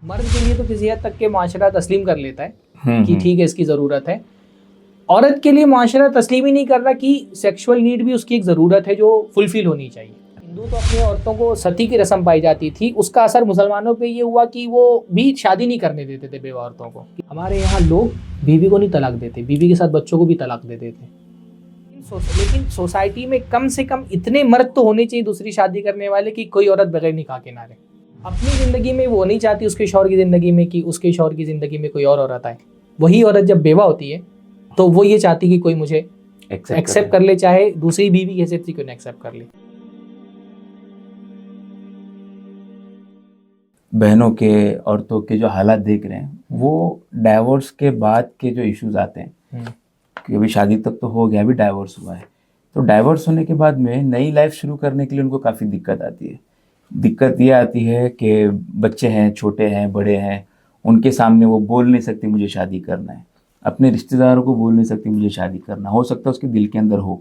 मर्द के लिए तो किसी हद तक के माशरा तस्लीम कर लेता है कि ठीक है इसकी ज़रूरत है। औरत के लिए माशरा तस्लीम ही नहीं कर रहा कि सेक्सुअल नीड भी उसकी एक ज़रूरत है जो फुलफिल होनी चाहिए। हिंदू तो अपनी औरतों को सती की रस्म पाई जाती थी, उसका असर मुसलमानों पे ये हुआ कि वो भी शादी नहीं करने देते थे बेवा औरतों को। हमारे यहाँ लोग बीवी को नहीं तलाक देते, बीवी के साथ बच्चों को भी तलाक दे देते। लेकिन सोसाइटी में कम से कम इतने मर्द तो होने चाहिए दूसरी शादी करने वाले कि कोई औरत बगैर निकाह के ना रहे। अपनी ज़िंदगी में वो नहीं चाहती उसके शौहर की ज़िंदगी में कि उसके शौहर की ज़िंदगी में कोई और औरत आए। वही औरत जब बेवा होती है तो वो ये चाहती कि कोई मुझे एक्सेप्ट कर ले, चाहे दूसरी बीवी की हैसियत से क्यों ना एक्सेप्ट कर ले। बहनों के, औरतों के जो हालात देख रहे हैं वो डाइवोर्स के बाद के जो इश्यूज आते हैं कि अभी शादी तक तो हो गया, अभी डाइवोर्स हुआ है, तो डाइवोर्स होने के बाद में नई लाइफ शुरू करने के लिए उनको काफ़ी दिक्कत आती है। दिक्कत ये आती है कि बच्चे हैं, छोटे हैं, बड़े हैं, उनके सामने वो बोल नहीं सकती मुझे शादी करना है, अपने रिश्तेदारों को बोल नहीं सकती मुझे शादी करना। हो सकता है उसके दिल के अंदर हो,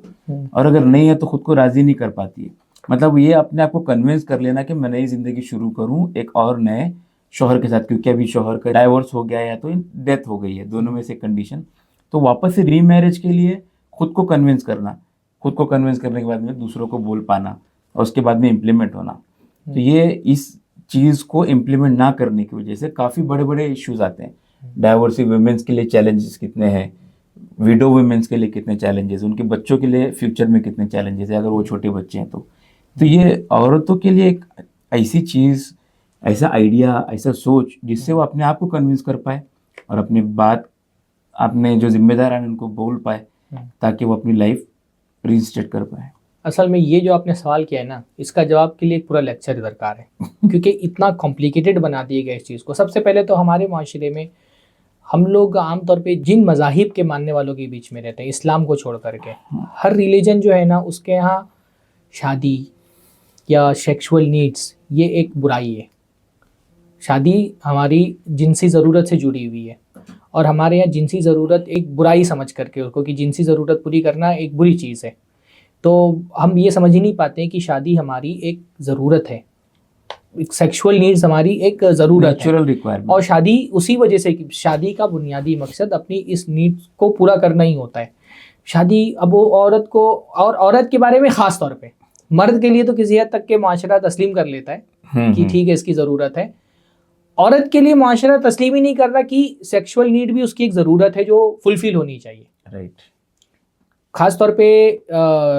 और अगर नहीं है तो खुद को राज़ी नहीं कर पाती है। मतलब ये अपने आप को कन्विंस कर लेना कि मैं नई ज़िंदगी शुरू करूं एक और नए शौहर के साथ, क्योंकि अभी शौहर का डाइवोर्स हो गया है या तो डेथ हो गई है, दोनों में से कंडीशन। तो वापस से रीमैरिज के लिए खुद को कन्विंस करना, खुद को कन्विंस करने के बाद में दूसरों को बोल पाना और उसके बाद में इम्प्लीमेंट होना। तो ये इस चीज़ को इम्प्लीमेंट ना करने की वजह से काफ़ी बड़े बड़े इश्यूज आते हैं। डाइवोर्सी वुमेन्स के लिए चैलेंजेस कितने हैं, विडो वुमेन्स के लिए कितने चैलेंजेस, उनके बच्चों के लिए फ्यूचर में कितने चैलेंजेस है अगर वो छोटे बच्चे हैं तो ये औरतों के लिए एक ऐसी चीज़, ऐसा आइडिया, ऐसा सोच जिससे वो अपने आप को कन्विंस कर पाए और अपनी बात अपने जो जिम्मेदार हैं उनको बोल पाए, ताकि वो अपनी लाइफ रीस्टार्ट कर पाए। असल में ये जो आपने सवाल किया है ना, इसका जवाब के लिए एक पूरा लेक्चर दरकार है क्योंकि इतना कॉम्प्लिकेटेड बना दिए गए इस चीज़ को। सबसे पहले तो हमारे माशरे में हम लोग आमतौर पे जिन मज़ाहिब के मानने वालों के बीच में रहते हैं, इस्लाम को छोड़ करके, हर रिलीजन जो है ना उसके यहाँ शादी या सेक्सुअल नीड्स ये एक बुराई है। शादी हमारी जिनसी ज़रूरत से जुड़ी हुई है और हमारे यहाँ जिनसी ज़रूरत एक बुराई समझ करके उसको कि जिनसी ज़रूरत पूरी करना एक बुरी चीज़ है। तो हम ये समझ ही नहीं पाते कि शादी हमारी एक ज़रूरत है, सेक्सुअल नीड्स हमारी एक ज़रूरत है। और शादी उसी वजह से, शादी का बुनियादी मकसद अपनी इस नीड्स को पूरा करना ही होता है। शादी अब वो औरत को, और औरत के बारे में ख़ास तौर पे, मर्द के लिए तो किसी हद तक के माशरा तस्लीम कर लेता है कि ठीक है इसकी ज़रूरत है। औरत के लिए माशरा तस्लीम ही नहीं कर रहा कि सेक्सुअल नीड भी उसकी एक ज़रूरत है जो फुलफिल होनी चाहिए। राइट। ख़ास तौर पे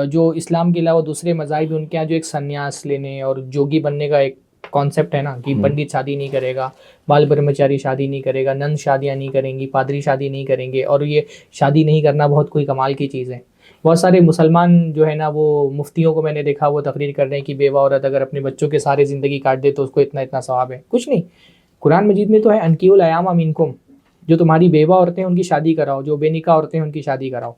जो इस्लाम के अलावा दूसरे मज़ाहिब, उनके यहाँ जो एक सन्यास लेने और जोगी बनने का एक कॉन्सेप्ट है ना कि पंडित शादी नहीं करेगा, बाल ब्रह्मचारी शादी नहीं करेगा, नन शादियाँ नहीं करेंगी, पादरी शादी नहीं करेंगे, और ये शादी नहीं करना बहुत कोई कमाल की चीज़ है। बहुत सारे मुसलमान जो है ना, वो मुफ्तियों को मैंने देखा वो तकरीर कर रहे हैं कि बेवा औरत अगर अपने बच्चों के सारे ज़िंदगी काट दे तो उसको इतना इतना सवाब है। कुछ नहीं, कुरान मजीद में तो है अनकीउल अयामा मिनकुम, जो तुम्हारी बेवा औरतें उनकी शादी कराओ, जो बेनिका औरतें उनकी शादी कराओ।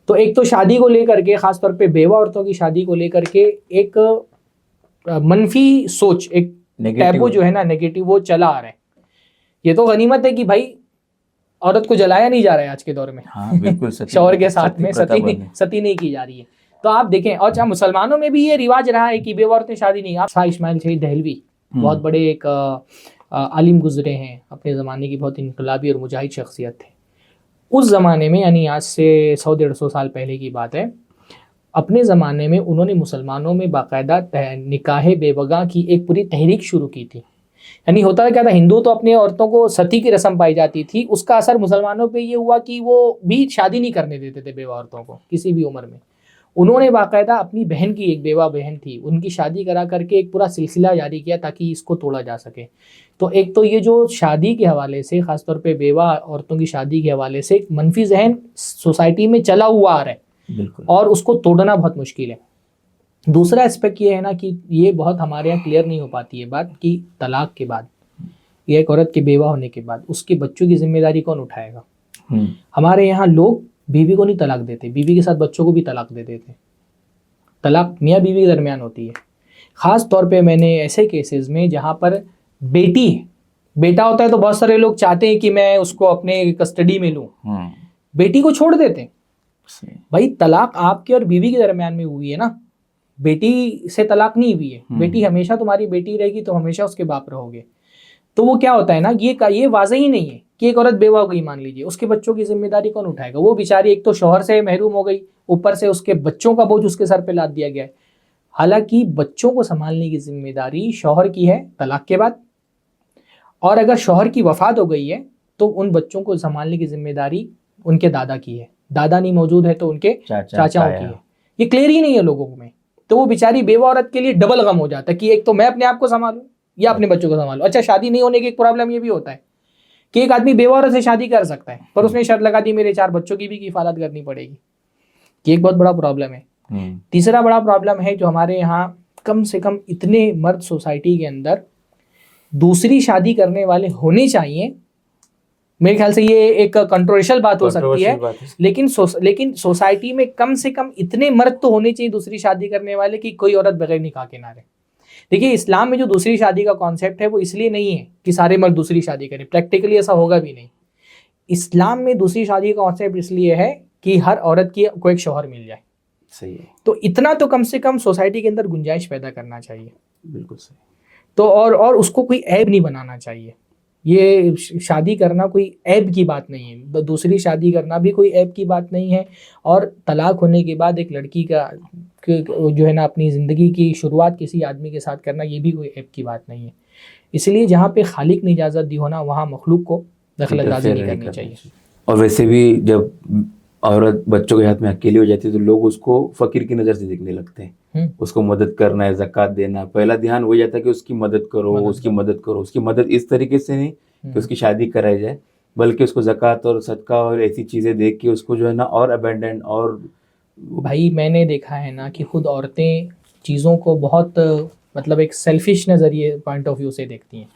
तो एक तो शादी को लेकर के, ख़ास तौर पे बेवा औरतों की शादी को लेकर के एक मनफी सोच, एक टैबू जो है ना, नेगेटिव, वो चला आ रहा है। ये तो गनीमत है कि भाई औरत को जलाया नहीं जा रहा है आज के दौर में। हाँ, बिल्कुल। शौहर के साथ में सती नहीं की जा रही है। तो आप देखें, और चाहे मुसलमानों में भी ये रिवाज रहा है कि बेवा औरतें शादी नहीं। आप शाह इस्माइल शहीद दहलवी बहुत बड़े एक आलिम गुजरे हैं अपने ज़माने की, बहुत इनकलाबी और मुजाहिद शख्सियत थे उस ज़माने में, यानी आज से 100-150 साल पहले की बात है। अपने ज़माने में उन्होंने मुसलमानों में बाकायदा निकाह बेवगा की एक पूरी तहरीक शुरू की थी। यानी होता क्या था, हिंदू तो अपनी औरतों को सती की रस्म पाई जाती थी, उसका असर मुसलमानों पे ये हुआ कि वो भी शादी नहीं करने देते थे बेवा औरतों को किसी भी उम्र में। उन्होंने बाकायदा अपनी बहन की, एक बेवा बहन थी, उनकी शादी करा करके एक पूरा सिलसिला जारी किया ताकि इसको तोड़ा जा सके। तो एक तो ये जो शादी के हवाले से, ख़ासतौर पे बेवा औरतों की शादी के हवाले से एक मनफी जहन सोसाइटी में चला हुआ आ रहा है और उसको तोड़ना बहुत मुश्किल है। दूसरा एस्पेक्ट ये है ना कि ये बहुत हमारे यहाँ क्लियर नहीं हो पाती है बात कि तलाक के बाद, ये एक औरत के बेवा होने के बाद उसके बच्चों की जिम्मेदारी कौन उठाएगा। हमारे यहाँ लोग बीवी को नहीं तलाक देते, बीवी के साथ बच्चों को भी तलाक दे देते। तलाक मियाँ बीवी के दरमियान होती है। ख़ास तौर पे मैंने ऐसे केसेस में जहाँ पर बेटा होता है तो बहुत सारे लोग चाहते हैं कि मैं उसको अपने कस्टडी में लूँ, बेटी को छोड़ देते हैं। भाई तलाक आपके और बीवी के दरमियान में हुई है ना, बेटी से तलाक नहीं हुई है। बेटी हमेशा तुम्हारी बेटी रहेगी, तो हमेशा उसके बाप रहोगे। तो वो क्या होता है ना, ये वाज़ेह ही नहीं है कि एक औरत बेवा हो गई मान लीजिए, उसके बच्चों की जिम्मेदारी कौन उठाएगा? वो बेचारी एक तो शौहर से महरूम हो गई, ऊपर से उसके बच्चों का बोझ उसके सर पे लाद दिया गया है। हालांकि बच्चों को संभालने की जिम्मेदारी शौहर की है तलाक के बाद, और अगर शौहर की वफात हो गई है तो उन बच्चों को संभालने की जिम्मेदारी उनके दादा की है, दादा नहीं मौजूद है तो उनके चाचाओं की है। ये क्लियर ही नहीं है लोगों में। तो वो बेचारी बेवा औरत के लिए डबल गम हो जाता है कि एक तो मैं अपने आप को संभालूं या अपने बच्चों को संभालूं। अच्छा, शादी नहीं होने की एक प्रॉब्लम ये भी होता है कि एक आदमी बेवा औरत से शादी कर सकता है पर उसने शर्त लगा दी मेरे 4 बच्चों की भी किफालत करनी पड़ेगी, कि एक बहुत बड़ा प्रॉब्लम है। तीसरा बड़ा प्रॉब्लम है जो हमारे यहाँ कम से कम इतने मर्द सोसाइटी के अंदर दूसरी शादी करने वाले होने चाहिए। मेरे ख्याल से ये एक कंट्रोवर्शियल बात हो सकती है, लेकिन सोसाइटी में कम से कम इतने मर्द तो होने चाहिए दूसरी शादी करने वाले कि कोई औरत बगैर निकाह के ना रहे। देखिए, इस्लाम में जो दूसरी शादी का कॉन्सेप्ट है वो इसलिए नहीं है कि सारे मर्द दूसरी शादी करें, प्रैक्टिकली ऐसा होगा भी नहीं। इस्लाम में दूसरी शादी का कॉन्सेप्ट इसलिए है कि हर औरत को एक शौहर मिल जाए। सही है। तो इतना तो कम से कम सोसाइटी के अंदर गुंजाइश पैदा करना चाहिए। बिल्कुल सही। तो और उसको कोई ऐब नहीं बनाना चाहिए। ये शादी करना कोई ऐब की बात नहीं है, दूसरी शादी करना भी कोई ऐब की बात नहीं है। और तलाक होने के बाद एक लड़की का जो है ना अपनी ज़िंदगी की शुरुआत किसी आदमी के साथ करना, ये भी कोई ऐब की बात नहीं है। इसलिए जहाँ पे खालिक ने इजाज़त दी हो ना, वहाँ मखलूक को दखलअंदाज़ी नहीं करनी चाहिए। और वैसे भी जब औरत बच्चों के हाथ में अकेली हो जाती है तो लोग उसको फकीर की नज़र से देखने लगते हैं। उसको मदद करना है, ज़कात देना, पहला ध्यान हो जाता है कि उसकी मदद करो, उसकी मदद इस तरीके से नहीं कि उसकी शादी कराई जाए, बल्कि उसको ज़कात और सदका और ऐसी चीज़ें देख के उसको जो है ना और अबेंडन। और भाई मैंने देखा है ना कि खुद औरतें चीज़ों को बहुत मतलब एक सेल्फिश नज़रिए पॉइंट ऑफ व्यू से देखती हैं।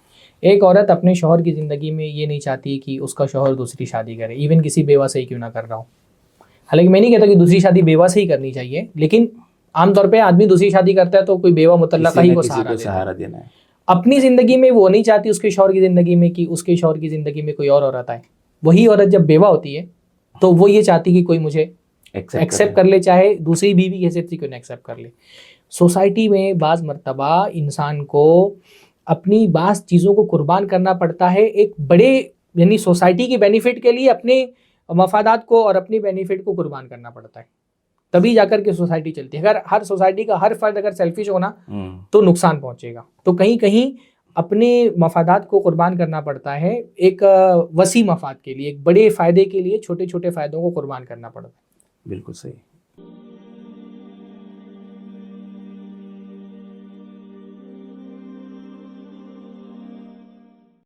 एक औरत अपने शौहर की ज़िंदगी में ये नहीं चाहती कि उसका शौहर दूसरी शादी करे, इवन किसी बेवा से ही क्यों ना कर रहा हो। हालांकि मैं नहीं कहता कि दूसरी शादी बेवा से ही करनी चाहिए, लेकिन आमतौर पे आदमी दूसरी शादी करता है तो कोई बेवा मुतल्लका ही को सहारा देना है। अपनी ज़िंदगी में वो नहीं चाहती उसके शौहर की ज़िंदगी में कि उसके शौहर की ज़िंदगी में कोई और औरत आए। वही औरत जब बेवा होती है तो वो ये चाहती कि कोई मुझे एक्सेप्ट कर ले, चाहे दूसरी बीवी की हैसियत से क्यों ना एक्सेप्ट कर ले। सोसाइटी में बाज़ मर्तबा इंसान को अपनी बाज़ चीज़ों को कुर्बान करना पड़ता है एक बड़े यानी सोसाइटी के बेनिफिट के लिए, अपने मफादात को और अपनी बेनिफिट को कुर्बान करना पड़ता है, तभी जाकर के सोसाइटी चलती है। अगर हर सोसाइटी का हर फर्द अगर सेल्फिश होना तो नुकसान पहुंचेगा। तो कहीं कहीं अपने मफादात को कुर्बान करना पड़ता है एक वसी मफाद के लिए, एक बड़े फ़ायदे के लिए छोटे छोटे फ़ायदों को कुर्बान करना पड़ता है। बिल्कुल सही।